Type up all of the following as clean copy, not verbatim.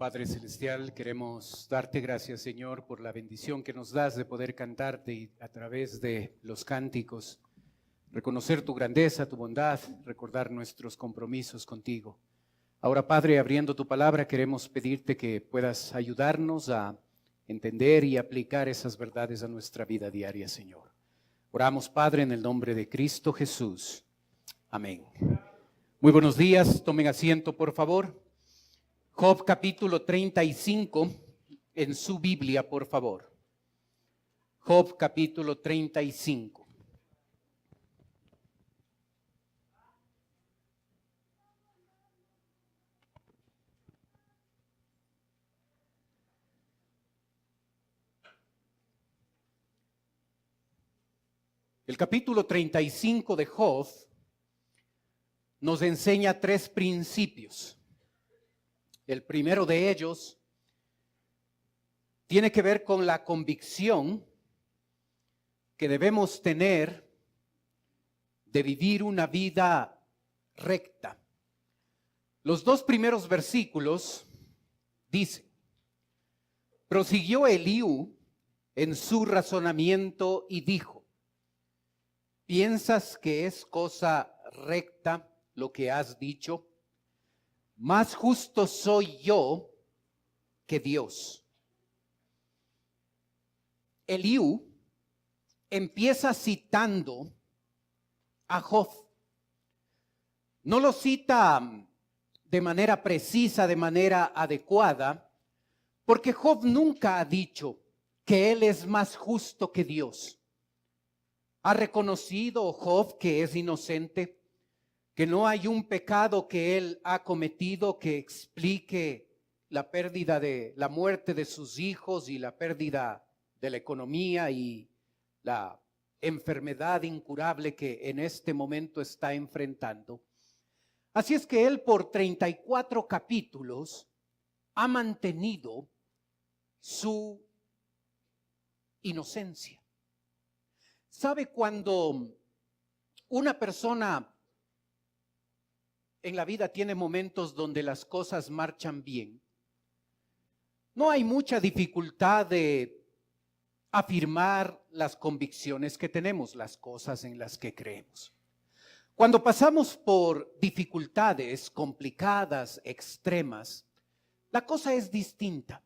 Padre Celestial, queremos darte gracias, Señor, por la bendición que nos das de poder cantarte y a través de los cánticos, reconocer tu grandeza, tu bondad, recordar nuestros compromisos contigo. Ahora, Padre, abriendo tu palabra, queremos pedirte que puedas ayudarnos a entender y aplicar esas verdades a nuestra vida diaria, Señor. Oramos, Padre, en el nombre de Cristo Jesús. Amén. Muy buenos días, tomen asiento, por favor. Job capítulo 35 en su Biblia, por favor. Job capítulo 35. El capítulo 35 de Job nos enseña tres principios. El primero de ellos tiene que ver con la convicción que debemos tener de vivir una vida recta. Los dos primeros versículos dicen: prosiguió Eliú en su razonamiento y dijo: ¿piensas que es cosa recta lo que has dicho? Más justo soy yo que Dios. Eliú empieza citando a Job. No lo cita de manera precisa, de manera adecuada, porque Job nunca ha dicho que él es más justo que Dios. ¿Ha reconocido Job que es inocente? Que no hay un pecado que él ha cometido que explique la pérdida de la muerte de sus hijos y la pérdida de la economía y la enfermedad incurable que en este momento está enfrentando. Así es que él por 34 capítulos ha mantenido su inocencia. ¿Sabe cuando una persona en la vida tiene momentos donde las cosas marchan bien? No hay mucha dificultad de afirmar las convicciones que tenemos, las cosas en las que creemos. Cuando pasamos por dificultades complicadas, extremas, la cosa es distinta.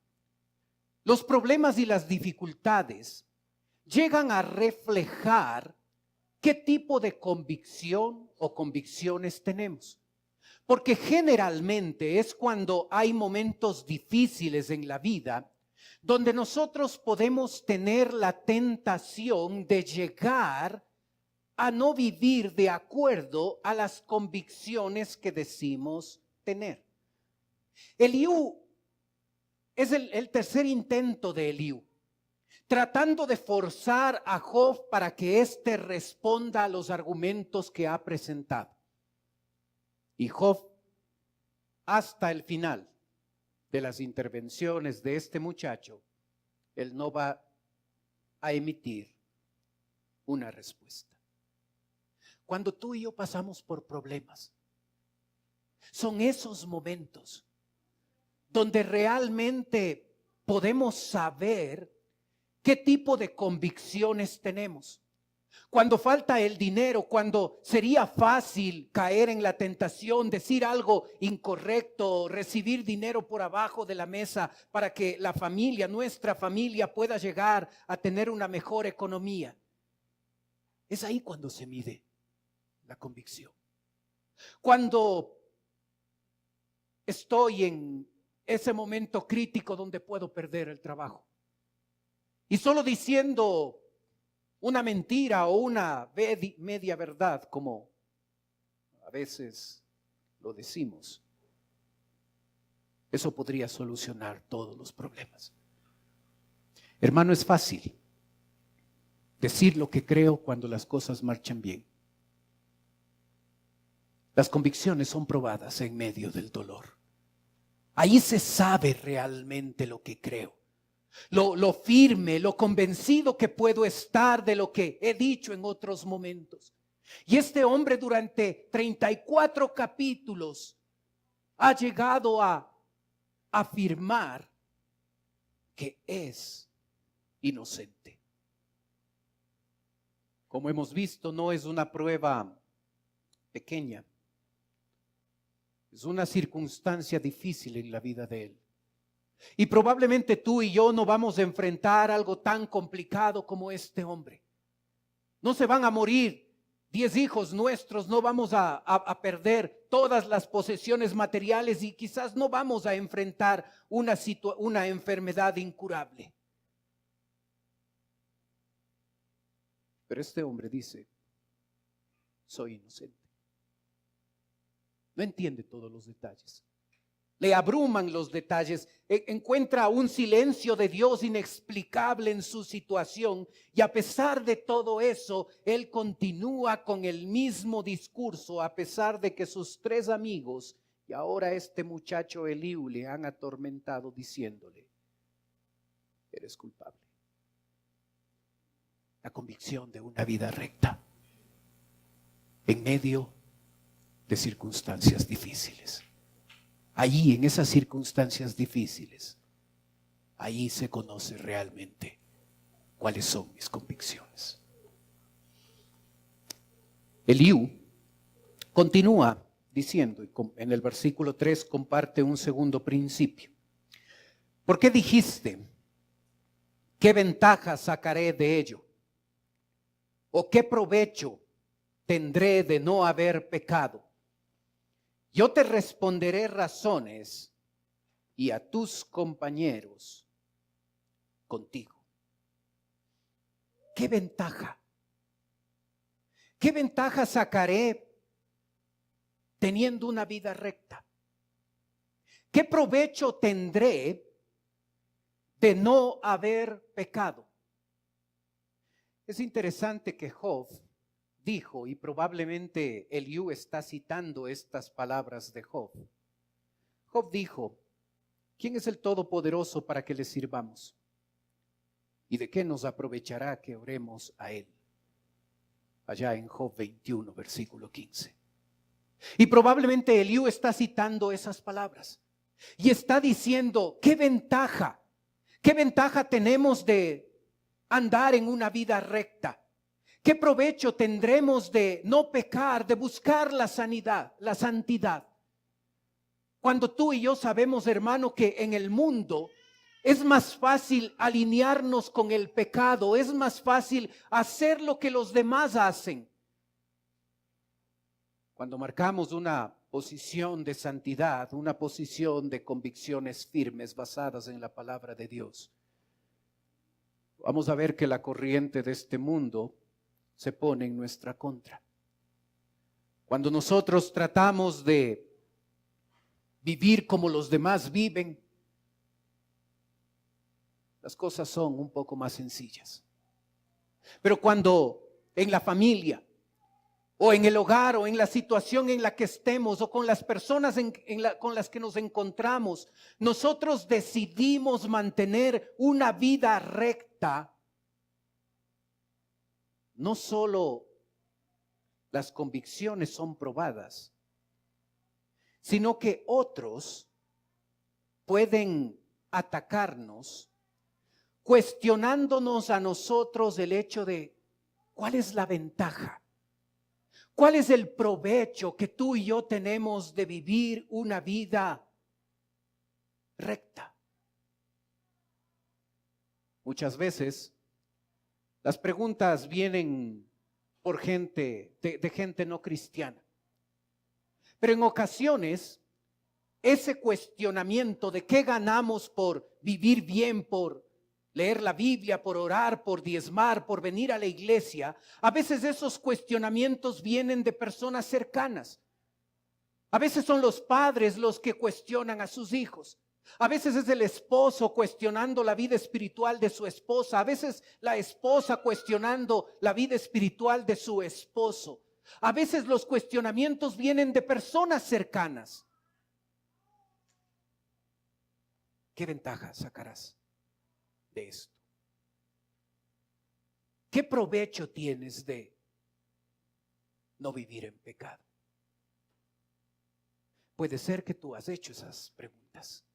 Los problemas y las dificultades llegan a reflejar qué tipo de convicción o convicciones tenemos. Porque generalmente es cuando hay momentos difíciles en la vida donde nosotros podemos tener la tentación de llegar a no vivir de acuerdo a las convicciones que decimos tener. Eliú es el tercer intento de Eliú, tratando de forzar a Job para que éste responda a los argumentos que ha presentado. Y Job, hasta el final de las intervenciones de este muchacho, él no va a emitir una respuesta. Cuando tú y yo pasamos por problemas, son esos momentos donde realmente podemos saber qué tipo de convicciones tenemos. Cuando falta el dinero, cuando sería fácil caer en la tentación, decir algo incorrecto, recibir dinero por abajo de la mesa para que la familia, nuestra familia, pueda llegar a tener una mejor economía. Es ahí cuando se mide la convicción. Cuando estoy en ese momento crítico donde puedo perder el trabajo y solo diciendo una mentira o una media verdad, como a veces lo decimos, eso podría solucionar todos los problemas. Hermano, es fácil decir lo que creo cuando las cosas marchan bien. Las convicciones son probadas en medio del dolor. Ahí se sabe realmente lo que creo. Lo firme, lo convencido que puedo estar de lo que he dicho en otros momentos. Y este hombre durante 34 capítulos ha llegado a afirmar que es inocente. Como hemos visto, no es una prueba pequeña. Es una circunstancia difícil en la vida de él. Y probablemente tú y yo no vamos a enfrentar algo tan complicado como este hombre. No se van a morir 10 hijos nuestros, no vamos a perder todas las posesiones materiales y quizás no vamos a enfrentar una enfermedad incurable. Pero este hombre dice, soy inocente. No entiende todos los detalles. Le abruman los detalles, encuentra un silencio de Dios inexplicable en su situación y a pesar de todo eso, él continúa con el mismo discurso a pesar de que sus 3 amigos y ahora este muchacho Eliú le han atormentado diciéndole, eres culpable. La convicción de una vida recta en medio de circunstancias difíciles. Allí, en esas circunstancias difíciles, allí se conoce realmente cuáles son mis convicciones. Eliú continúa diciendo, y en el versículo 3 comparte un segundo principio. ¿Por qué dijiste? ¿Qué ventaja sacaré de ello? ¿O qué provecho tendré de no haber pecado? Yo te responderé razones y a tus compañeros contigo. ¿Qué ventaja? ¿Qué ventaja sacaré teniendo una vida recta? ¿Qué provecho tendré de no haber pecado? Es interesante que Job dijo, y probablemente Eliú está citando estas palabras de Job. Job dijo, ¿quién es el Todopoderoso para que le sirvamos? ¿Y de qué nos aprovechará que oremos a él? Allá en Job 21, versículo 15. Y probablemente Eliú está citando esas palabras y está diciendo, ¿qué ventaja tenemos de andar en una vida recta? ¿Qué provecho tendremos de no pecar, de buscar la sanidad, la santidad? Cuando tú y yo sabemos, hermano, que en el mundo es más fácil alinearnos con el pecado, es más fácil hacer lo que los demás hacen. Cuando marcamos una posición de santidad, una posición de convicciones firmes basadas en la palabra de Dios, vamos a ver que la corriente de este mundo se pone en nuestra contra. Cuando nosotros tratamos de vivir como los demás viven, las cosas son un poco más sencillas. Pero cuando en la familia, o en el hogar, o en la situación en la que estemos, o con las personas con las que nos encontramos, nosotros decidimos mantener una vida recta, no solo las convicciones son probadas, sino que otros pueden atacarnos cuestionándonos a nosotros el hecho de ¿cuál es la ventaja? ¿Cuál es el provecho que tú y yo tenemos de vivir una vida recta? Muchas veces las preguntas vienen por gente, de gente no cristiana. Pero en ocasiones, ese cuestionamiento de qué ganamos por vivir bien, por leer la Biblia, por orar, por diezmar, por venir a la iglesia, a veces esos cuestionamientos vienen de personas cercanas. A veces son los padres los que cuestionan a sus hijos. A veces es el esposo cuestionando la vida espiritual de su esposa. A veces la esposa cuestionando la vida espiritual de su esposo. A veces los cuestionamientos vienen de personas cercanas. ¿Qué ventaja sacarás de esto? ¿Qué provecho tienes de no vivir en pecado? Puede ser que tú has hecho esas preguntas.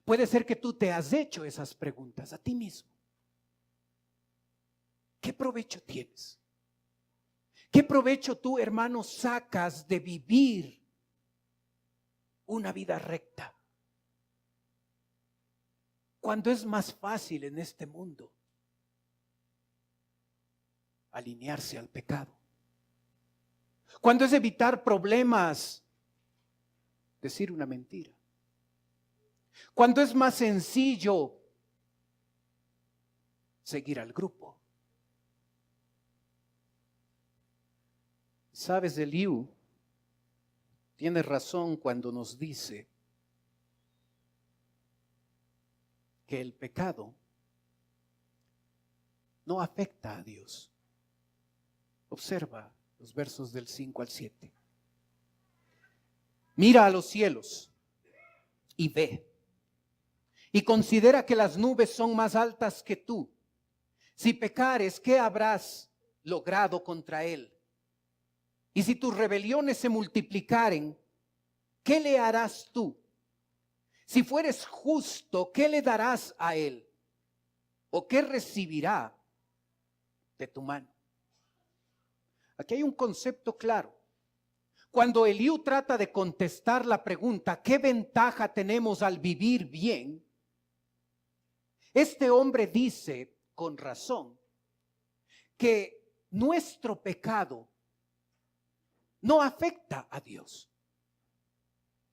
Puede ser que tú te has hecho esas preguntas a ti mismo. ¿Qué provecho tienes? ¿Qué provecho tú, hermano, sacas de vivir una vida recta? Cuando es más fácil en este mundo alinearse al pecado. Cuando es evitar problemas, decir una mentira. Cuando es más sencillo seguir al grupo. Sabes, Eliú tiene razón cuando nos dice que el pecado no afecta a Dios. Observa los versos del 5 al 7. Mira a los cielos y ve, y considera que las nubes son más altas que tú. Si pecares, ¿qué habrás logrado contra él? Y si tus rebeliones se multiplicaren, ¿qué le harás tú? Si fueres justo, ¿qué le darás a él? ¿O qué recibirá de tu mano? Aquí hay un concepto claro. Cuando Eliú trata de contestar la pregunta, ¿qué ventaja tenemos al vivir bien? Este hombre dice, con razón, que nuestro pecado no afecta a Dios.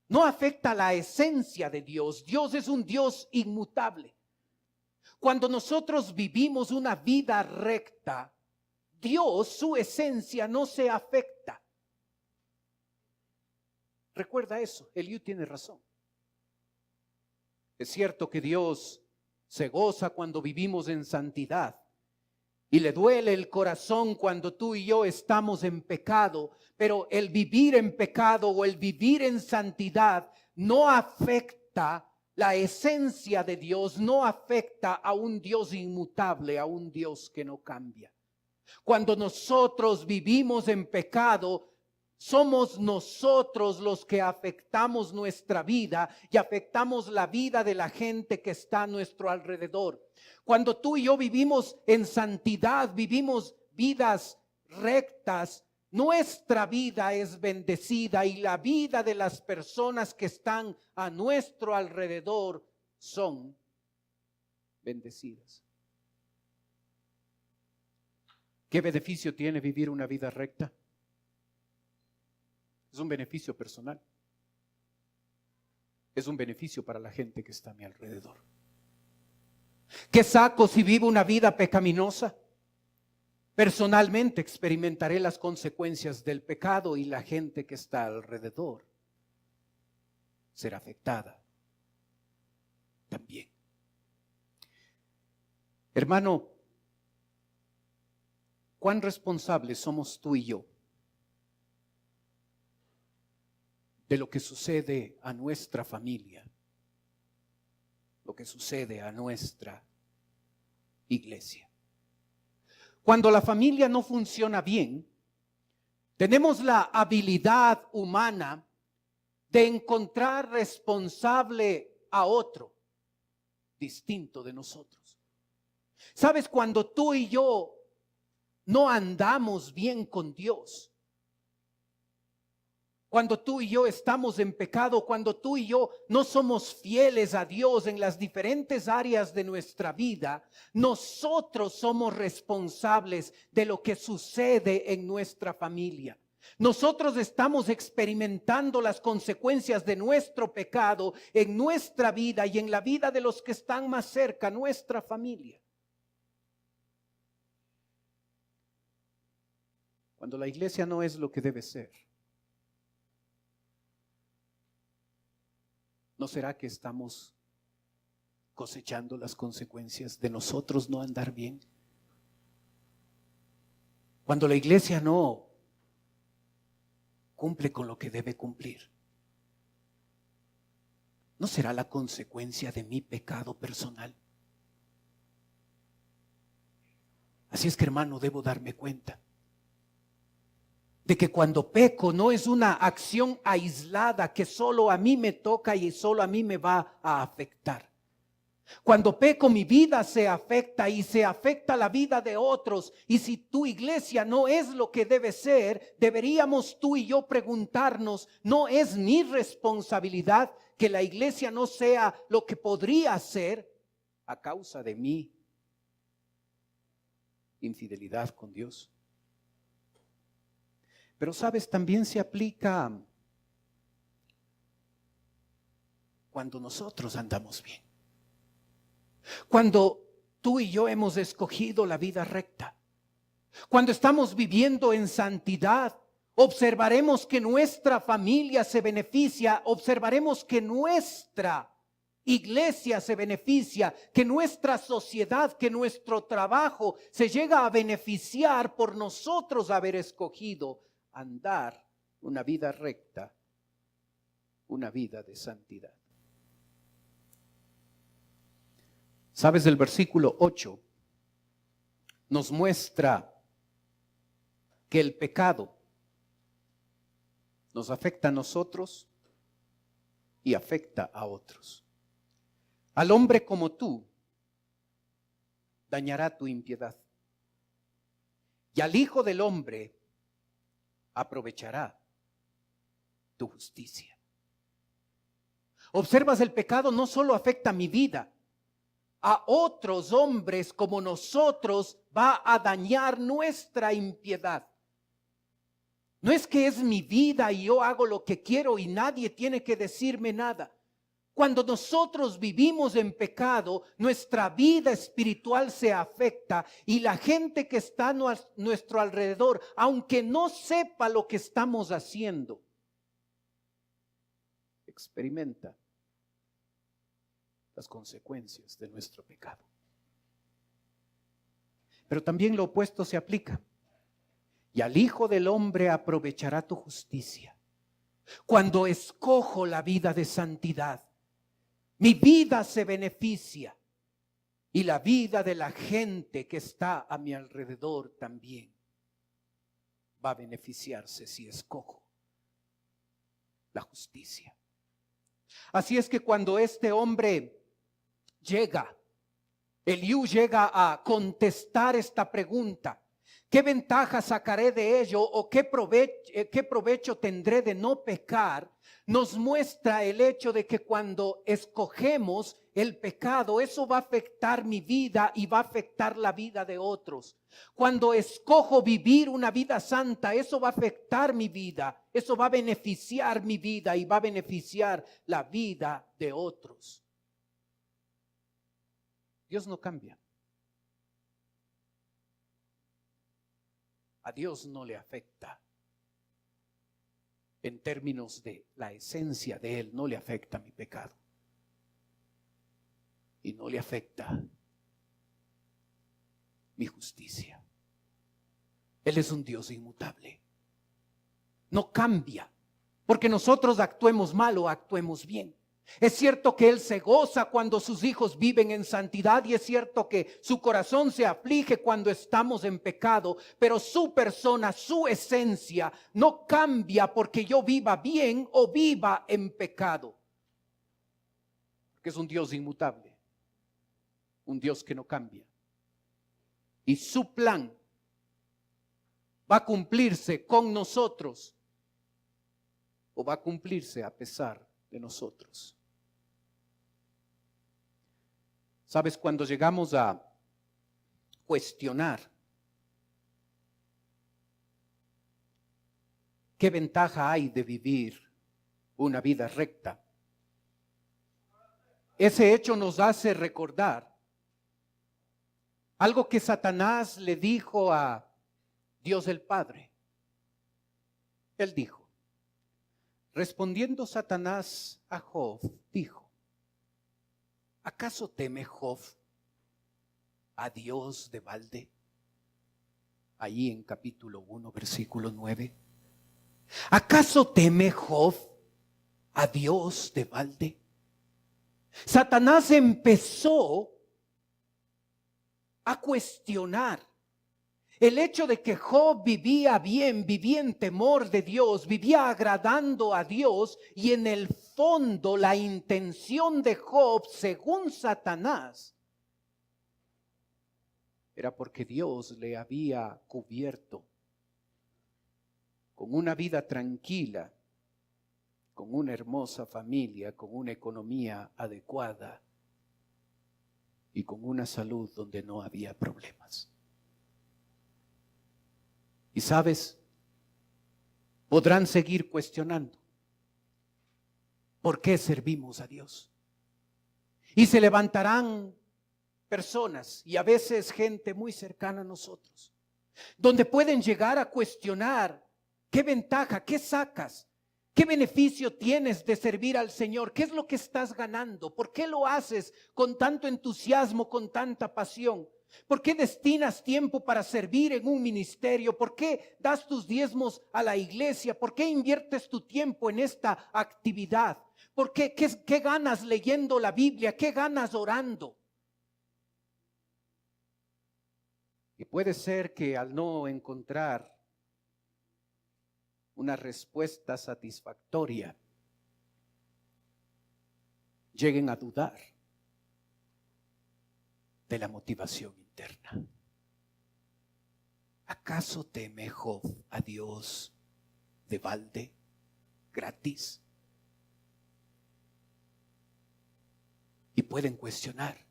No afecta la esencia de Dios. Dios es un Dios inmutable. Cuando nosotros vivimos una vida recta, Dios, su esencia no se afecta. Recuerda eso, Eliú tiene razón. Es cierto que Dios se goza cuando vivimos en santidad y le duele el corazón cuando tú y yo estamos en pecado, pero el vivir en pecado o el vivir en santidad no afecta la esencia de Dios, no afecta a un Dios inmutable, a un Dios que no cambia. Cuando nosotros vivimos en pecado, somos nosotros los que afectamos nuestra vida y afectamos la vida de la gente que está a nuestro alrededor. Cuando tú y yo vivimos en santidad, vivimos vidas rectas, nuestra vida es bendecida y la vida de las personas que están a nuestro alrededor son bendecidas. ¿Qué beneficio tiene vivir una vida recta? Es un beneficio personal. Es un beneficio para la gente que está a mi alrededor. ¿Qué saco si vivo una vida pecaminosa? Personalmente experimentaré las consecuencias del pecado y la gente que está alrededor será afectada también. Hermano, ¿cuán responsables somos tú y yo de lo que sucede a nuestra familia, lo que sucede a nuestra iglesia? Cuando la familia no funciona bien, tenemos la habilidad humana de encontrar responsable a otro distinto de nosotros. ¿Sabes? Cuando tú y yo no andamos bien con Dios, cuando tú y yo estamos en pecado, cuando tú y yo no somos fieles a Dios en las diferentes áreas de nuestra vida, nosotros somos responsables de lo que sucede en nuestra familia. Nosotros estamos experimentando las consecuencias de nuestro pecado en nuestra vida y en la vida de los que están más cerca, nuestra familia. Cuando la iglesia no es lo que debe ser, ¿no será que estamos cosechando las consecuencias de nosotros no andar bien? Cuando la iglesia no cumple con lo que debe cumplir, ¿no será la consecuencia de mi pecado personal? Así es que, hermano, debo darme cuenta. de que cuando peco no es una acción aislada que solo a mí me toca y solo a mí me va a afectar. Cuando peco, mi vida se afecta y se afecta la vida de otros. Y si tu iglesia no es lo que debe ser, deberíamos tú y yo preguntarnos, ¿no es mi responsabilidad que la iglesia no sea lo que podría ser a causa de mi infidelidad con Dios? Pero sabes, también se aplica cuando nosotros andamos bien. Cuando tú y yo hemos escogido la vida recta. Cuando estamos viviendo en santidad, observaremos que nuestra familia se beneficia, observaremos que nuestra iglesia se beneficia, que nuestra sociedad, que nuestro trabajo se llega a beneficiar por nosotros haber escogido andar una vida recta, una vida de santidad. ¿Sabes? El versículo 8 nos muestra que el pecado nos afecta a nosotros y afecta a otros. Al hombre como tú dañará tu impiedad, y al Hijo del Hombre aprovechará tu justicia. Observas, el pecado no solo afecta mi vida, a otros hombres como nosotros va a dañar nuestra impiedad. No es que es mi vida y yo hago lo que quiero y nadie tiene que decirme nada. Cuando nosotros vivimos en pecado, nuestra vida espiritual se afecta y la gente que está a nuestro alrededor, aunque no sepa lo que estamos haciendo, experimenta las consecuencias de nuestro pecado. Pero también lo opuesto se aplica. Y al Hijo del Hombre aprovechará tu justicia. Cuando escojo la vida de santidad, mi vida se beneficia y la vida de la gente que está a mi alrededor también va a beneficiarse si escojo la justicia. Así es que cuando este hombre Eliú llega a contestar esta pregunta: ¿qué ventaja sacaré de ello o qué provecho tendré de no pecar? Nos muestra el hecho de que cuando escogemos el pecado, eso va a afectar mi vida y va a afectar la vida de otros. Cuando escojo vivir una vida santa, eso va a afectar mi vida, eso va a beneficiar mi vida y va a beneficiar la vida de otros. Dios no cambia. A Dios no le afecta. En términos de la esencia de Él, no le afecta mi pecado. Y no le afecta mi justicia. Él es un Dios inmutable. No cambia porque nosotros actuemos mal o actuemos bien. Es cierto que Él se goza cuando sus hijos viven en santidad y es cierto que su corazón se aflige cuando estamos en pecado, pero su persona, su esencia no cambia porque yo viva bien o viva en pecado. Porque es un Dios inmutable, un Dios que no cambia. Y su plan va a cumplirse con nosotros o va a cumplirse a pesar de nosotros. ¿Sabes? Cuando llegamos a cuestionar qué ventaja hay de vivir una vida recta, ese hecho nos hace recordar algo que Satanás le dijo a Dios el Padre. Él dijo, respondiendo Satanás a Job, dijo: ¿acaso teme Job a Dios de balde? Ahí en capítulo 1, versículo 9. ¿Acaso teme Job a Dios de balde? Satanás empezó a cuestionar El hecho de que Job vivía bien, vivía en temor de Dios, vivía agradando a Dios, y en el fondo la intención de Job, según Satanás, era porque Dios le había cubierto con una vida tranquila, con una hermosa familia, con una economía adecuada y con una salud donde no había problemas. Y sabes, podrán seguir cuestionando por qué servimos a Dios. Y se levantarán personas, y a veces gente muy cercana a nosotros, donde pueden llegar a cuestionar qué ventaja, qué sacas, qué beneficio tienes de servir al Señor, qué es lo que estás ganando, por qué lo haces con tanto entusiasmo, con tanta pasión. ¿Por qué destinas tiempo para servir en un ministerio? ¿Por qué das tus diezmos a la iglesia? ¿Por qué inviertes tu tiempo en esta actividad? ¿Por qué? ¿Qué ganas leyendo la Biblia? ¿Qué ganas orando? Y puede ser que al no encontrar una respuesta satisfactoria, lleguen a dudar de la motivación interna. ¿Acaso teme Job a Dios de balde, gratis? Y pueden cuestionar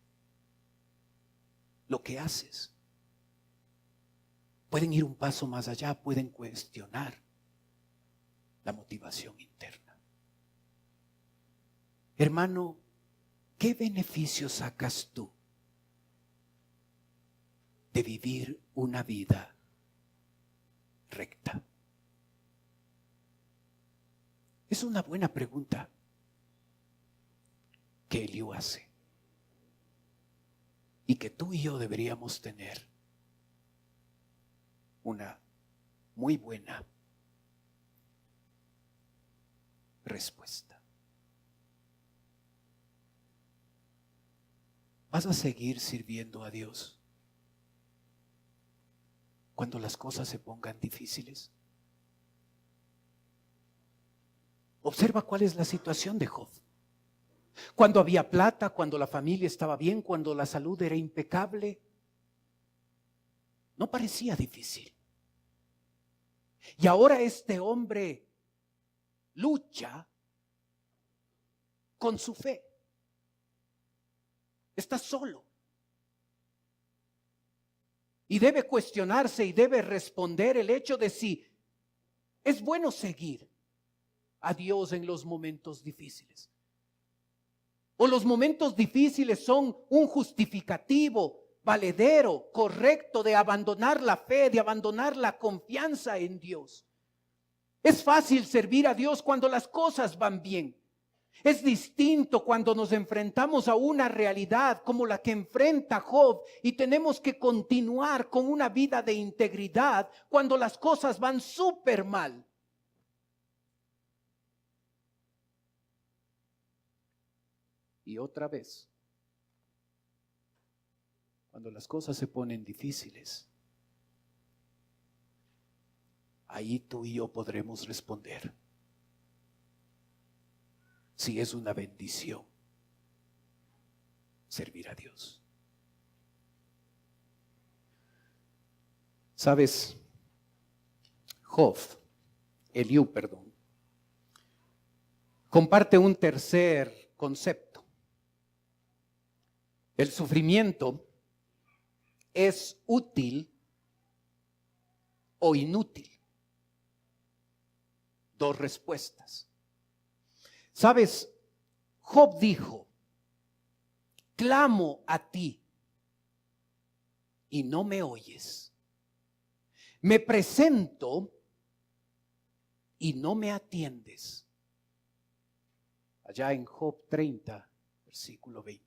lo que haces. Pueden ir un paso más allá, pueden cuestionar la motivación interna. Hermano, ¿qué beneficio sacas tú de vivir una vida recta? Es una buena pregunta que Eliú hace y que tú y yo deberíamos tener una muy buena respuesta. ¿Vas a seguir sirviendo a Dios cuando las cosas se pongan difíciles? Observa cuál es la situación de Job. Cuando había plata, cuando la familia estaba bien, cuando la salud era impecable, no parecía difícil. Y ahora este hombre lucha con su fe. Está solo. Y debe cuestionarse y debe responder el hecho de si es bueno seguir a Dios en los momentos difíciles. O los momentos difíciles son un justificativo valedero, correcto, de abandonar la fe, de abandonar la confianza en Dios. Es fácil servir a Dios cuando las cosas van bien. Es distinto cuando nos enfrentamos a una realidad como la que enfrenta Job y tenemos que continuar con una vida de integridad cuando las cosas van súper mal. Y otra vez, cuando las cosas se ponen difíciles, ahí tú y yo podremos responder si es una bendición servir a Dios. ¿Sabes? Eliú, comparte un tercer concepto. El sufrimiento es útil o inútil. Dos respuestas. ¿Sabes? Job dijo: clamo a ti y no me oyes. Me presento y no me atiendes. Allá en Job 30, versículo 20.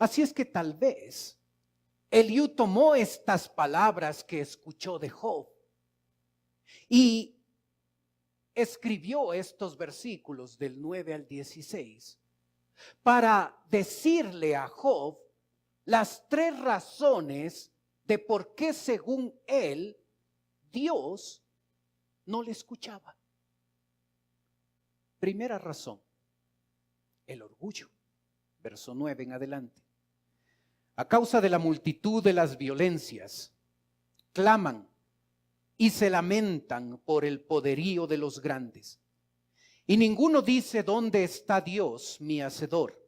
Así es que tal vez Eliú tomó estas palabras que escuchó de Job y escribió estos versículos del 9 al 16 para decirle a Job las tres razones de por qué según él, Dios no le escuchaba. Primera razón, el orgullo. Verso 9 en adelante. A causa de la multitud de las violencias, claman y se lamentan por el poderío de los grandes. Y ninguno dice: ¿dónde está Dios, mi hacedor?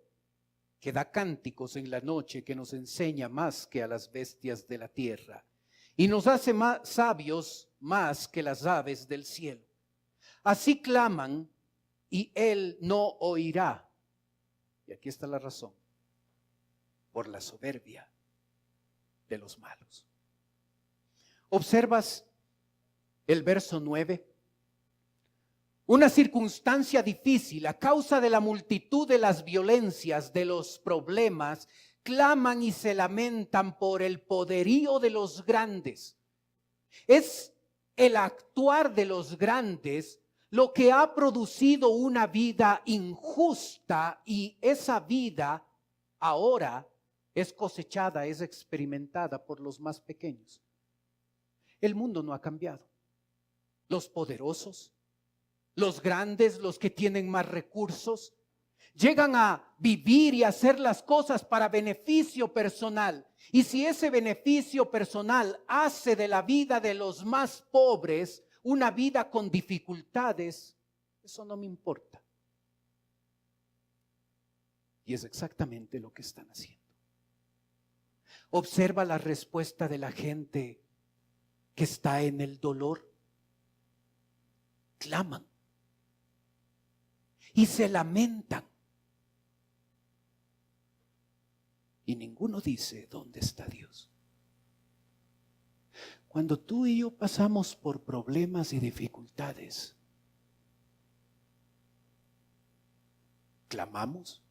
Que da cánticos en la noche, que nos enseña más que a las bestias de la tierra, y nos hace más sabios más que las aves del cielo. Así claman, y él no oirá. Y aquí está la razón: por la soberbia de los malos. ¿Observas el verso 9? Una circunstancia difícil, a causa de la multitud de las violencias, de los problemas, claman y se lamentan por el poderío de los grandes. Es el actuar de los grandes lo que ha producido una vida injusta, y esa vida ahora es cosechada, es experimentada por los más pequeños. El mundo no ha cambiado. Los poderosos, los grandes, los que tienen más recursos, llegan a vivir y hacer las cosas para beneficio personal. Y si ese beneficio personal hace de la vida de los más pobres una vida con dificultades, eso no me importa. Y es exactamente lo que están haciendo. Observa la respuesta de la gente que está en el dolor. Claman y se lamentan. Y ninguno dice: ¿dónde está Dios? Cuando tú y yo pasamos por problemas y dificultades, clamamos,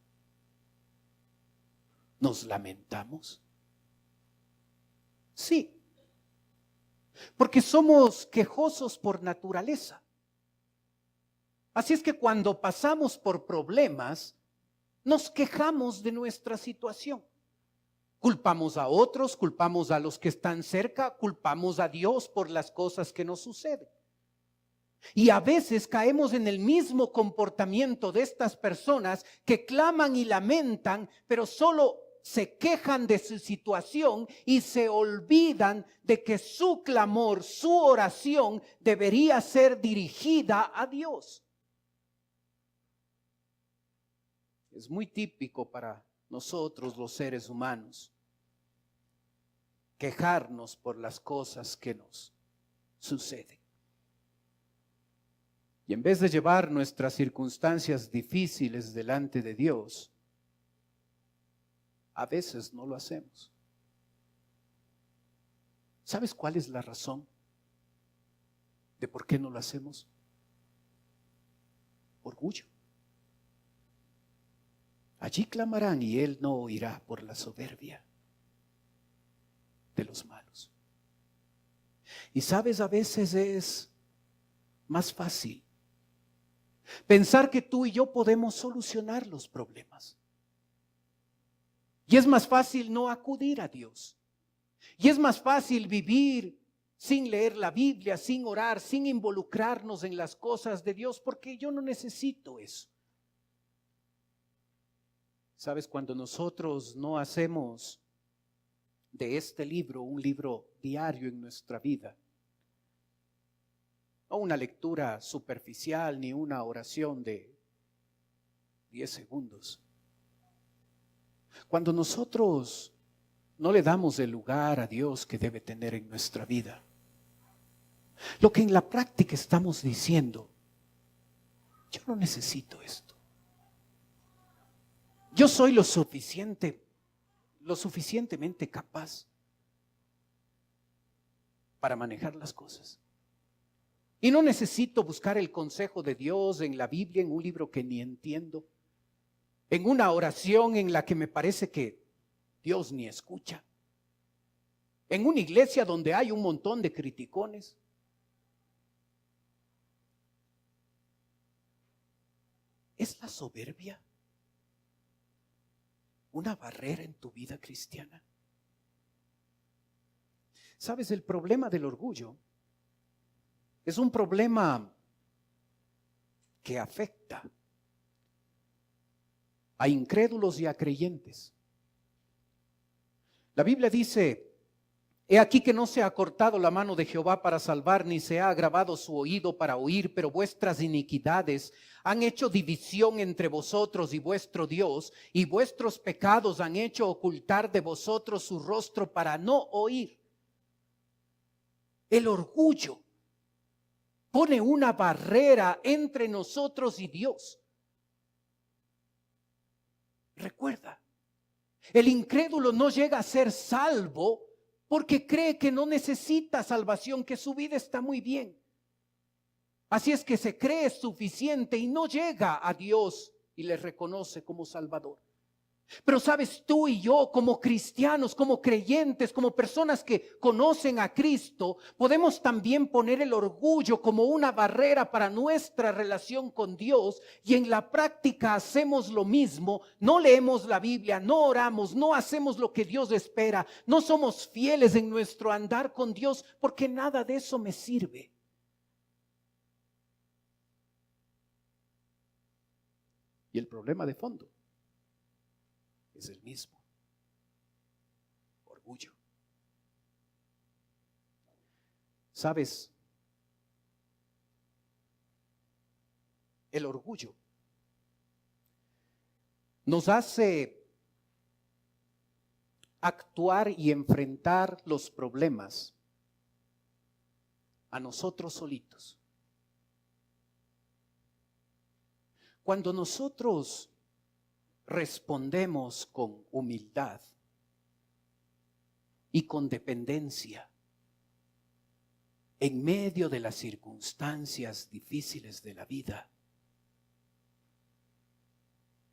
nos lamentamos. Sí, porque somos quejosos por naturaleza. Así es que cuando pasamos por problemas, nos quejamos de nuestra situación. Culpamos a otros, culpamos a los que están cerca, culpamos a Dios por las cosas que nos suceden. Y a veces caemos en el mismo comportamiento de estas personas que claman y lamentan, pero solo se quejan de su situación y se olvidan de que su clamor, su oración debería ser dirigida a Dios. Es muy típico para nosotros los seres humanos quejarnos por las cosas que nos suceden. Y en vez de llevar nuestras circunstancias difíciles delante de Dios, a veces no lo hacemos. ¿Sabes cuál es la razón de por qué no lo hacemos? Orgullo. Allí clamarán y él no oirá, por la soberbia de los malos. Y sabes, a veces es más fácil pensar que tú y yo podemos solucionar los problemas. Y es más fácil no acudir a Dios. Y es más fácil vivir sin leer la Biblia, sin orar, sin involucrarnos en las cosas de Dios, porque yo no necesito eso. ¿Sabes? Cuando nosotros no hacemos de este libro un libro diario en nuestra vida, no una lectura superficial ni una oración de 10 segundos, cuando nosotros no le damos el lugar a Dios que debe tener en nuestra vida, lo que en la práctica estamos diciendo: yo no necesito esto. Yo soy lo suficientemente capaz para manejar las cosas. Y no necesito buscar el consejo de Dios en la Biblia, en un libro que ni entiendo, en una oración en la que me parece que Dios ni escucha, en una iglesia donde hay un montón de criticones. ¿Es la soberbia una barrera en tu vida cristiana? ¿Sabes? El problema del orgullo es un problema que afecta a incrédulos y a creyentes. La Biblia dice: he aquí que no se ha cortado la mano de Jehová para salvar, ni se ha agravado su oído para oír, pero vuestras iniquidades han hecho división entre vosotros y vuestro Dios, y vuestros pecados han hecho ocultar de vosotros su rostro para no oír. El orgullo pone una barrera entre nosotros y Dios. Recuerda, el incrédulo no llega a ser salvo porque cree que no necesita salvación, que su vida está muy bien. Así es que se cree suficiente y no llega a Dios y le reconoce como Salvador. Pero sabes, tú y yo como cristianos, como creyentes, como personas que conocen a Cristo, podemos también poner el orgullo como una barrera para nuestra relación con Dios, y en la práctica hacemos lo mismo. No leemos la Biblia, no oramos, no hacemos lo que Dios espera, no somos fieles en nuestro andar con Dios, porque nada de eso me sirve. Y el problema de fondo es el mismo: orgullo. ¿Sabes? El orgullo nos hace actuar y enfrentar los problemas a nosotros solitos. Cuando nosotros respondemos con humildad y con dependencia en medio de las circunstancias difíciles de la vida,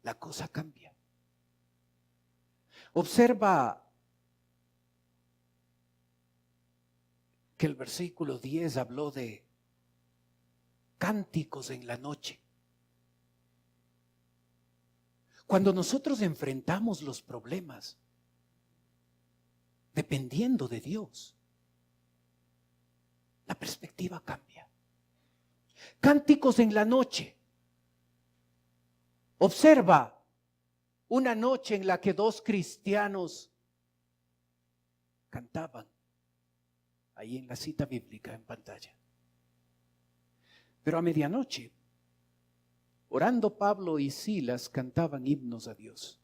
la cosa cambia. Observa que el versículo 10 habló de cánticos en la noche. Cuando nosotros enfrentamos los problemas dependiendo de Dios, la perspectiva cambia. Cánticos en la noche. Observa una noche en la que dos cristianos cantaban, ahí en la cita bíblica en pantalla. Pero a medianoche, orando, Pablo y Silas cantaban himnos a Dios.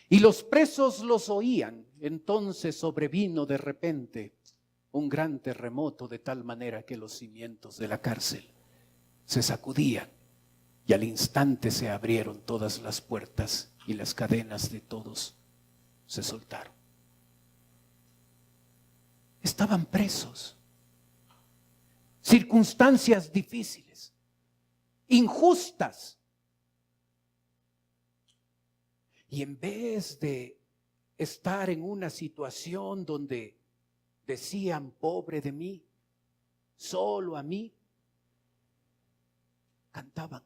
Y los presos los oían. Entonces sobrevino de repente un gran terremoto, de tal manera que los cimientos de la cárcel se sacudían, y al instante se abrieron todas las puertas y las cadenas de todos se soltaron. Estaban presos. Circunstancias difíciles, injustas. Y en vez de estar en una situación donde decían: pobre de mí, solo a mí, cantaban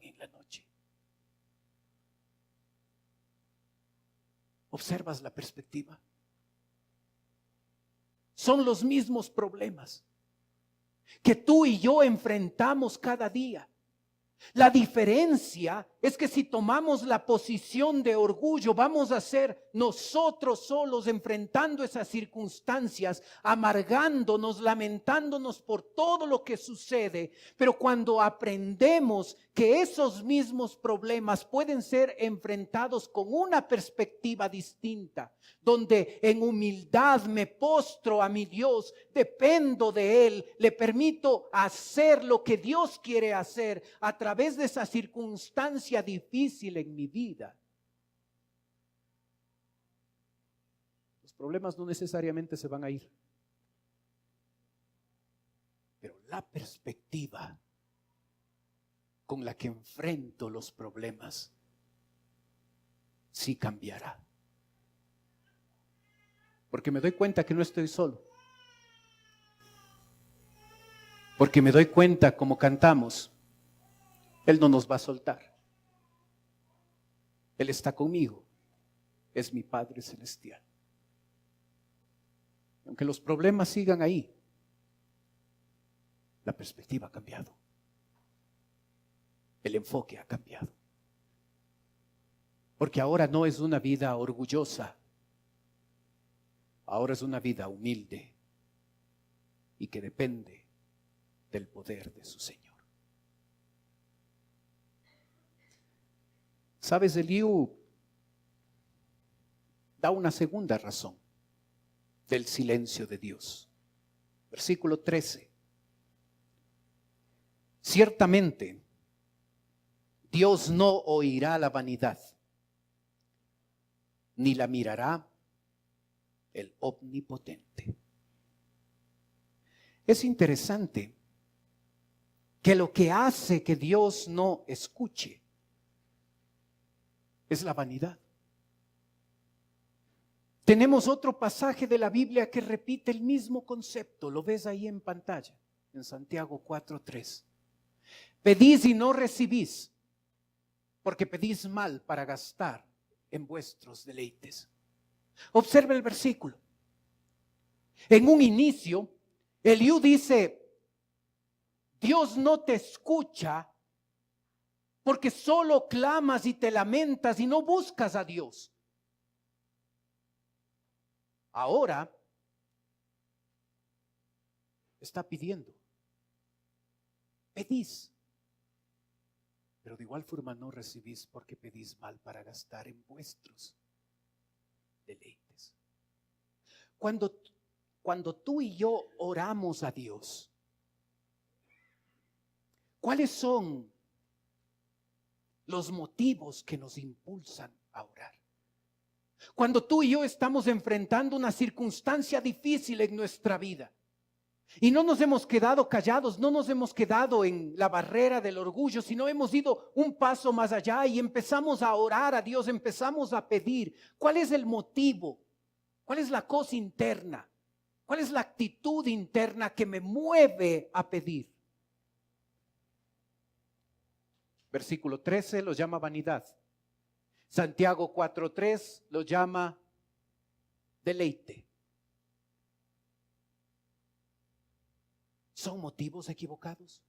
en la noche. ¿Observas la perspectiva? Son los mismos problemas que tú y yo enfrentamos cada día. La diferencia es que si tomamos la posición de orgullo, vamos a ser nosotros solos enfrentando esas circunstancias, amargándonos, lamentándonos por todo lo que sucede. Pero cuando aprendemos que esos mismos problemas pueden ser enfrentados con una perspectiva distinta, donde en humildad me postro a mi Dios, dependo de Él, le permito hacer lo que Dios quiere hacer a través de esa circunstancia difícil en mi vida. Los problemas no necesariamente se van a ir, pero la perspectiva con la que enfrento los problemas sí cambiará. Porque me doy cuenta que no estoy solo. Porque me doy cuenta, como cantamos, Él no nos va a soltar. Él está conmigo. es mi Padre Celestial. Aunque los problemas sigan ahí, la perspectiva ha cambiado. El enfoque ha cambiado. Porque ahora no es una vida orgullosa, ahora es una vida humilde y que depende del poder de su Señor. ¿Sabes? Eliú da una segunda razón del silencio de Dios. Versículo 13. Ciertamente, Dios no oirá la vanidad, ni la mirará el omnipotente. Es interesante que lo que hace que Dios no escuche es la vanidad. Tenemos otro pasaje de la Biblia que repite el mismo concepto. Lo ves ahí en pantalla, en Santiago 4:3. Pedís y no recibís, porque pedís mal para gastar en vuestros deleites. Observa el versículo. En un inicio, Eliú dice, Dios no te escucha porque solo clamas y te lamentas y no buscas a Dios. Ahora está pidiendo. Pedís, pero de igual forma no recibís porque pedís mal para gastar en vuestros deleites. Cuando tú y yo oramos a Dios, ¿cuáles son los motivos que nos impulsan a orar? Cuando tú y yo estamos enfrentando una circunstancia difícil en nuestra vida y no nos hemos quedado callados, no nos hemos quedado en la barrera del orgullo, sino hemos ido un paso más allá y empezamos a orar a Dios, empezamos a pedir. ¿Cuál es el motivo? ¿Cuál es la cosa interna? ¿Cuál es la actitud interna que me mueve a pedir? Versículo 13 lo llama vanidad. Santiago 4:3 lo llama deleite. ¿Son motivos equivocados?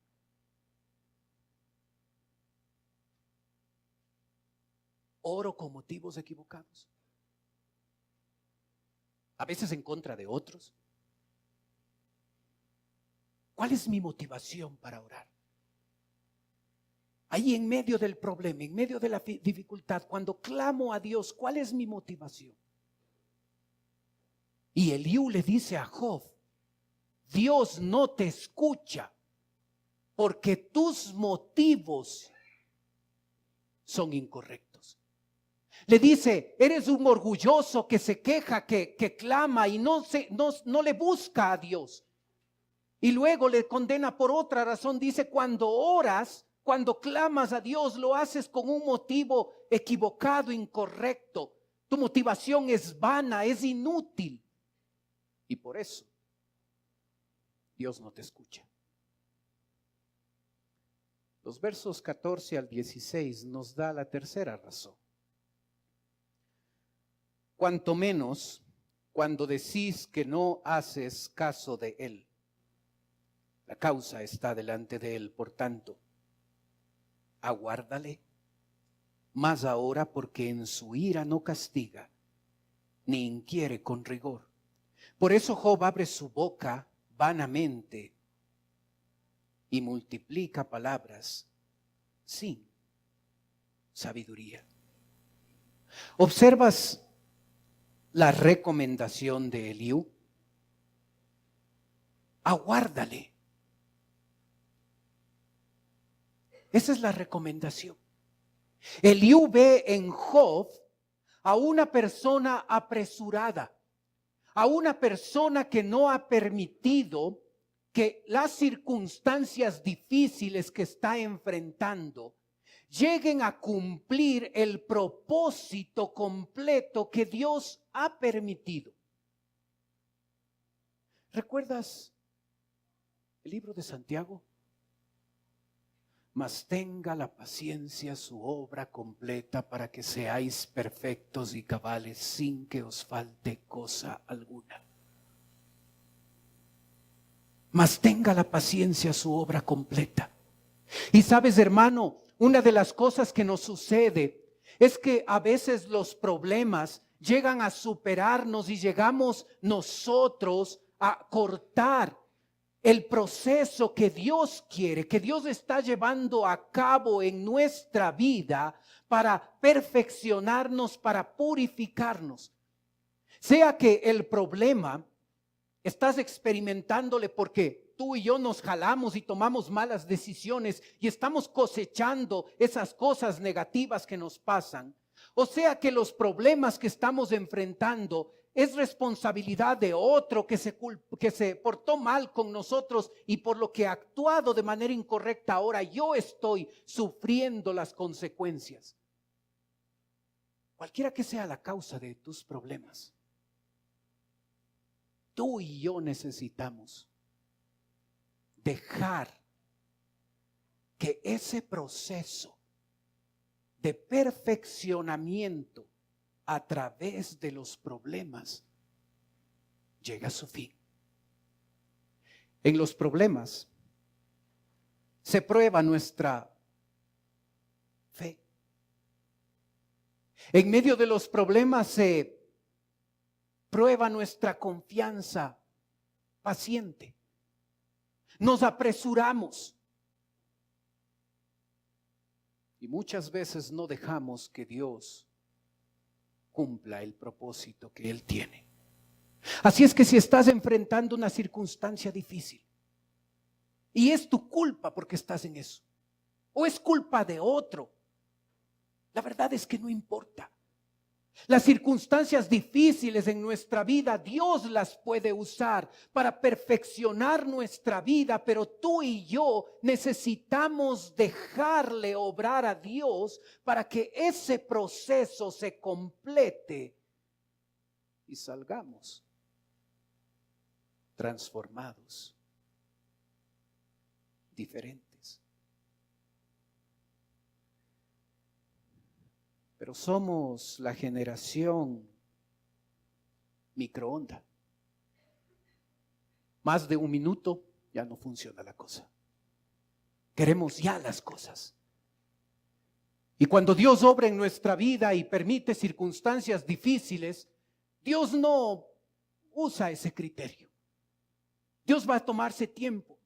¿Oro con motivos equivocados? A veces en contra de otros. ¿Cuál es mi motivación para orar? Ahí en medio del problema, en medio de la dificultad, cuando clamo a Dios, ¿cuál es mi motivación? Y Eliú le dice a Job, Dios no te escucha porque tus motivos son incorrectos. Le dice, eres un orgulloso que se queja, que clama y no le busca a Dios. Y luego le condena por otra razón. Dice, cuando oras, cuando clamas a Dios, lo haces con un motivo equivocado, incorrecto. Tu motivación es vana, es inútil. Y por eso Dios no te escucha. Los versos 14 al 16 nos da la tercera razón. Cuanto menos cuando decís que no haces caso de Él. La causa está delante de Él, por tanto, aguárdale, más ahora porque en su ira no castiga, ni inquiere con rigor. Por eso Job abre su boca vanamente y multiplica palabras sin sabiduría. ¿Observas la recomendación de Eliú? Aguárdale. Esa es la recomendación. Eliú ve en Job a una persona apresurada, a una persona que no ha permitido que las circunstancias difíciles que está enfrentando lleguen a cumplir el propósito completo que Dios ha permitido. ¿Recuerdas el libro de Santiago? mas tenga la paciencia su obra completa para que seáis perfectos y cabales sin que os falte cosa alguna. Mas tenga la paciencia su obra completa. Y sabes, hermano, una de las cosas que nos sucede es que a veces los problemas llegan a superarnos y llegamos nosotros a cortar el proceso que Dios quiere, que Dios está llevando a cabo en nuestra vida para perfeccionarnos, para purificarnos. Sea que el problema estás experimentándole porque tú y yo nos jalamos y tomamos malas decisiones y estamos cosechando esas cosas negativas que nos pasan. O sea que los problemas que estamos enfrentando es responsabilidad de otro que se portó mal con nosotros y por lo que ha actuado de manera incorrecta. Ahora yo estoy sufriendo las consecuencias. Cualquiera que sea la causa de tus problemas, tú y yo necesitamos dejar que ese proceso de perfeccionamiento a través de los problemas llegue a su fin. En los problemas se prueba nuestra fe. En medio de los problemas se prueba nuestra confianza paciente. Nos apresuramos y muchas veces no dejamos que Dios cumpla el propósito que Él tiene. Así es que si estás enfrentando una circunstancia difícil y es tu culpa porque estás en eso, o es culpa de otro, la verdad es que no importa. Las circunstancias difíciles en nuestra vida, Dios las puede usar para perfeccionar nuestra vida, pero tú y yo necesitamos dejarle obrar a Dios para que ese proceso se complete y salgamos transformados, diferentes. Pero somos la generación microondas. Más de un minuto ya no funciona la cosa. Queremos ya las cosas. Y cuando Dios obra en nuestra vida y permite circunstancias difíciles, Dios no usa ese criterio. Dios va a tomarse tiempo.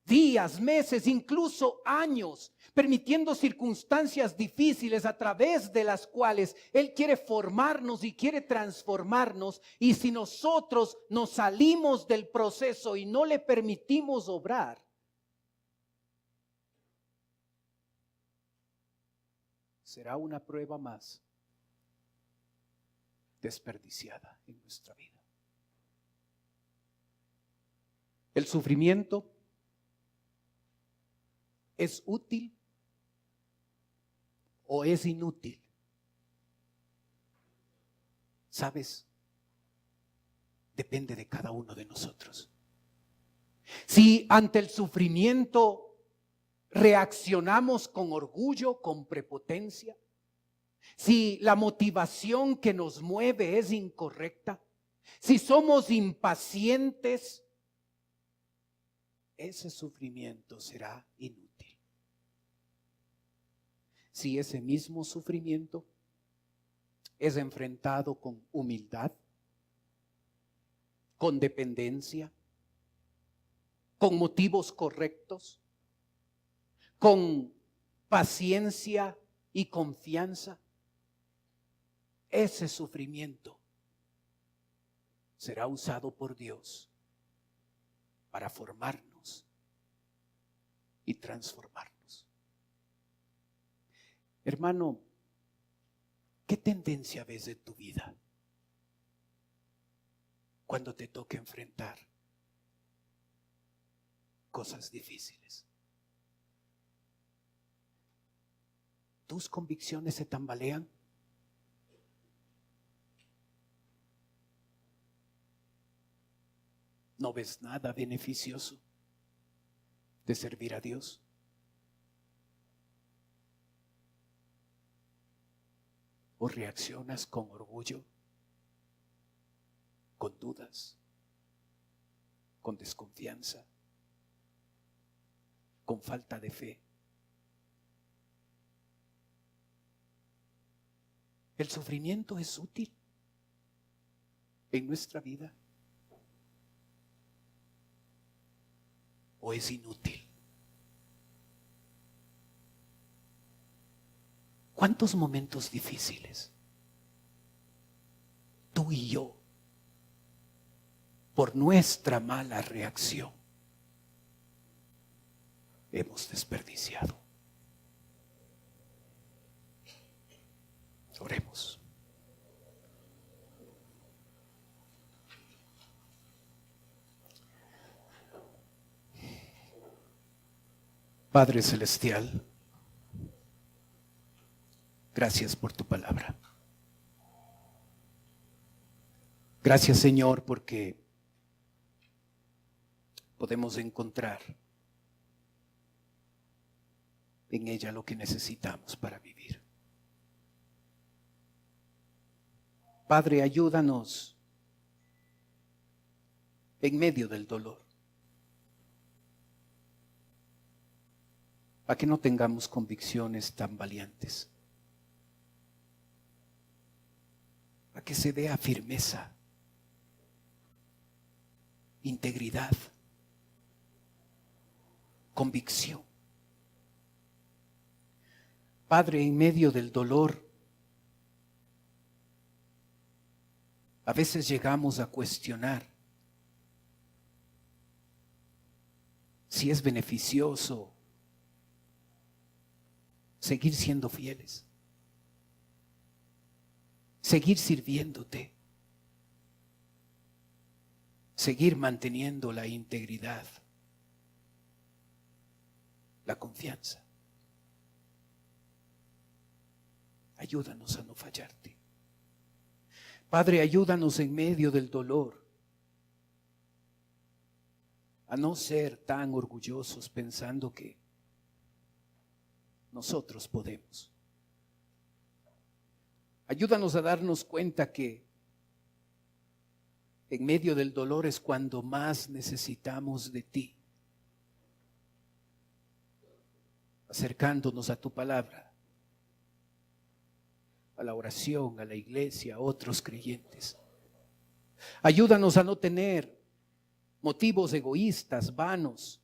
Días, meses, incluso años, permitiendo circunstancias difíciles a través de las cuales Él quiere formarnos y quiere transformarnos. Y si nosotros nos salimos del proceso y no le permitimos obrar, será una prueba más desperdiciada en nuestra vida. El sufrimiento ¿es útil o es inútil? ¿Sabes? Depende de cada uno de nosotros. Si ante el sufrimiento reaccionamos con orgullo, con prepotencia, si la motivación que nos mueve es incorrecta, si somos impacientes, ese sufrimiento será inútil. Si ese mismo sufrimiento es enfrentado con humildad, con dependencia, con motivos correctos, con paciencia y confianza, ese sufrimiento será usado por Dios para formarnos y transformarnos. Hermano, ¿qué tendencia ves en tu vida cuando te toque enfrentar cosas difíciles? ¿Tus convicciones se tambalean? ¿No ves nada beneficioso de servir a Dios? ¿O reaccionas con orgullo, con dudas, con desconfianza, con falta de fe? ¿El sufrimiento es útil en nuestra vida o es inútil? ¿Cuántos momentos difíciles tú y yo, por nuestra mala reacción, hemos desperdiciado? Oremos. Padre Celestial, gracias por tu palabra. Gracias, Señor, porque podemos encontrar en ella lo que necesitamos para vivir. Padre, ayúdanos en medio del dolor, a que no tengamos convicciones tan valientes, a que se vea firmeza, integridad, convicción. Padre, en medio del dolor, a veces llegamos a cuestionar si es beneficioso seguir siendo fieles, seguir sirviéndote, seguir manteniendo la integridad, la confianza. Ayúdanos a no fallarte. Padre, ayúdanos en medio del dolor a no ser tan orgullosos pensando que nosotros podemos. Ayúdanos a darnos cuenta que en medio del dolor es cuando más necesitamos de ti, acercándonos a tu palabra, a la oración, a la iglesia, a otros creyentes. Ayúdanos a no tener motivos egoístas, vanos.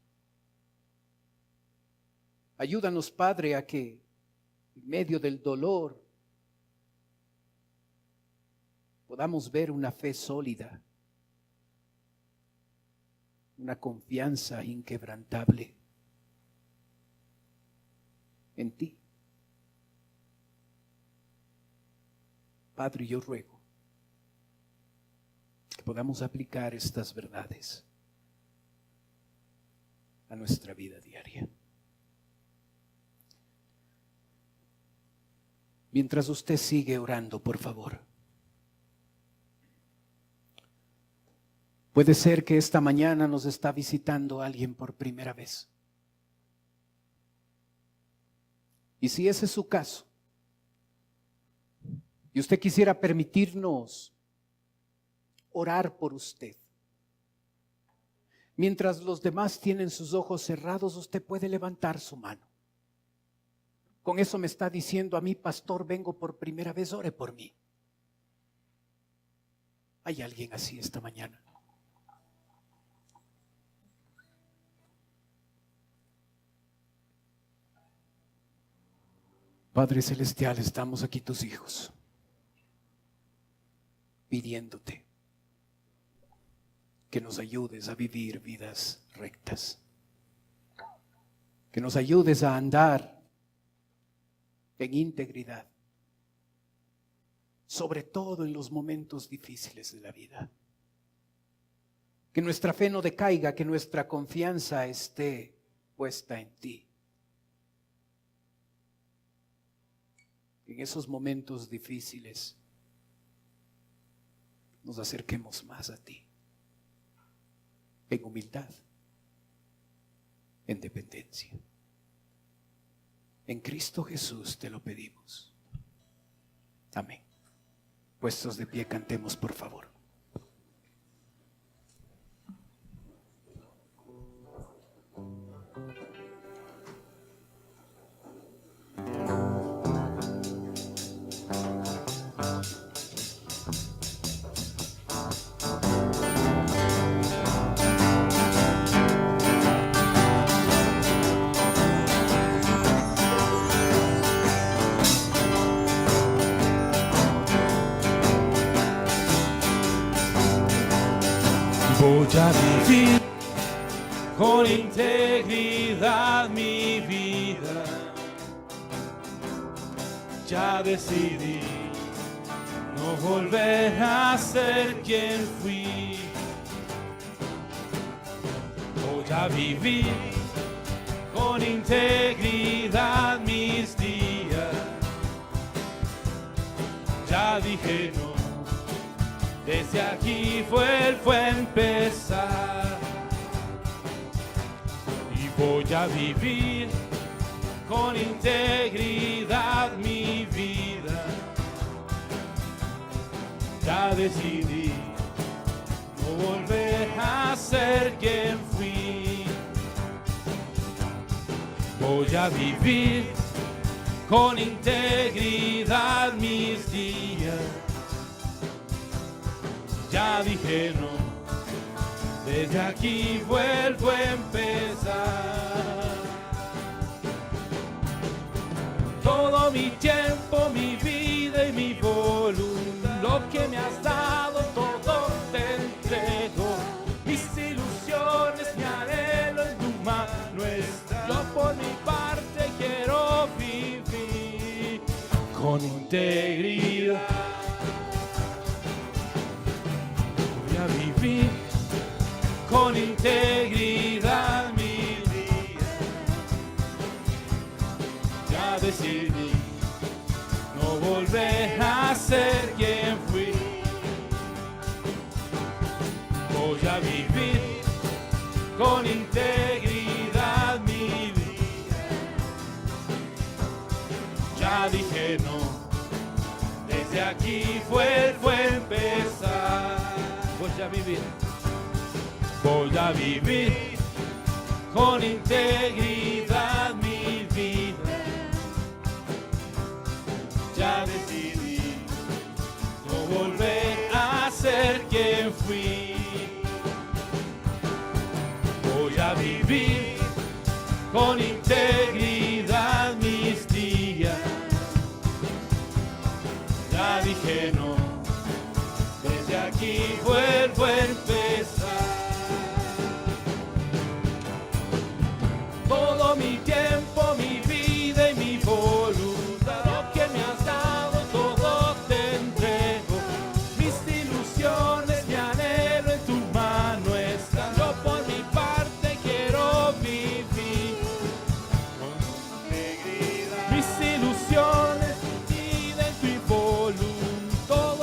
Ayúdanos, Padre, a que en medio del dolor podamos ver una fe sólida, una confianza inquebrantable en ti. Padre, yo ruego que podamos aplicar estas verdades a nuestra vida diaria. Mientras usted sigue orando, por favor, puede ser que esta mañana nos está visitando alguien por primera vez. Y si ese es su caso, y usted quisiera permitirnos orar por usted, mientras los demás tienen sus ojos cerrados, usted puede levantar su mano. Con eso me está diciendo a mí: pastor, vengo por primera vez, ore por mí. ¿Hay alguien así esta mañana? Padre Celestial, estamos aquí tus hijos, pidiéndote que nos ayudes a vivir vidas rectas, que nos ayudes a andar en integridad, sobre todo en los momentos difíciles de la vida. Que nuestra fe no decaiga, que nuestra confianza esté puesta en ti. En esos momentos difíciles nos acerquemos más a ti, en humildad, en dependencia. En Cristo Jesús te lo pedimos. Amén. Puestos de pie, cantemos, por favor. Voy a vivir con integridad mi vida. Ya decidí no volver a ser quien fui. Voy a vivir con integridad mis días. Ya dije no. Desde aquí fue empezar. Y voy a vivir con integridad mi vida. Ya decidí no volver a ser quien fui. Voy a vivir con integridad mis días. Ya dije no, desde aquí vuelvo a empezar. Todo mi tiempo, mi vida y mi voluntad, lo que me has dado, todo te entrego. Mis ilusiones, mi anhelo en tu mano está. Yo por mi parte quiero vivir con integridad. Vivir con integridad mi vida. Ya decidí no volver a ser quien fui. Voy a vivir con integridad mi vida. Ya dije no, desde aquí fue empezar. Voy a vivir con integridad mi vida. Ya decidí no volver a ser quien fui. Voy a vivir con integridad mis días. Ya dije no. Desde aquí vuelvo a empezar. Todo mi tiempo, mi vida y mi voluntad, lo que me has dado, todo te entrego. Mis ilusiones, mi anhelo en tu mano está. Yo por mi parte quiero vivir con integridad. Mis ilusiones, mi vida y tu voluntad,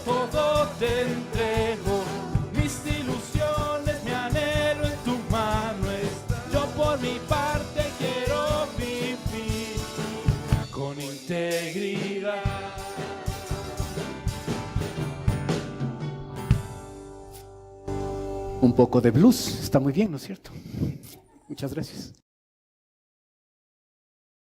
todo te entrego. Mis ilusiones, mi anhelo en tu mano está. Yo por mi parte quiero vivir con integridad. Un poco de blues, está muy bien, ¿no es cierto? Muchas gracias.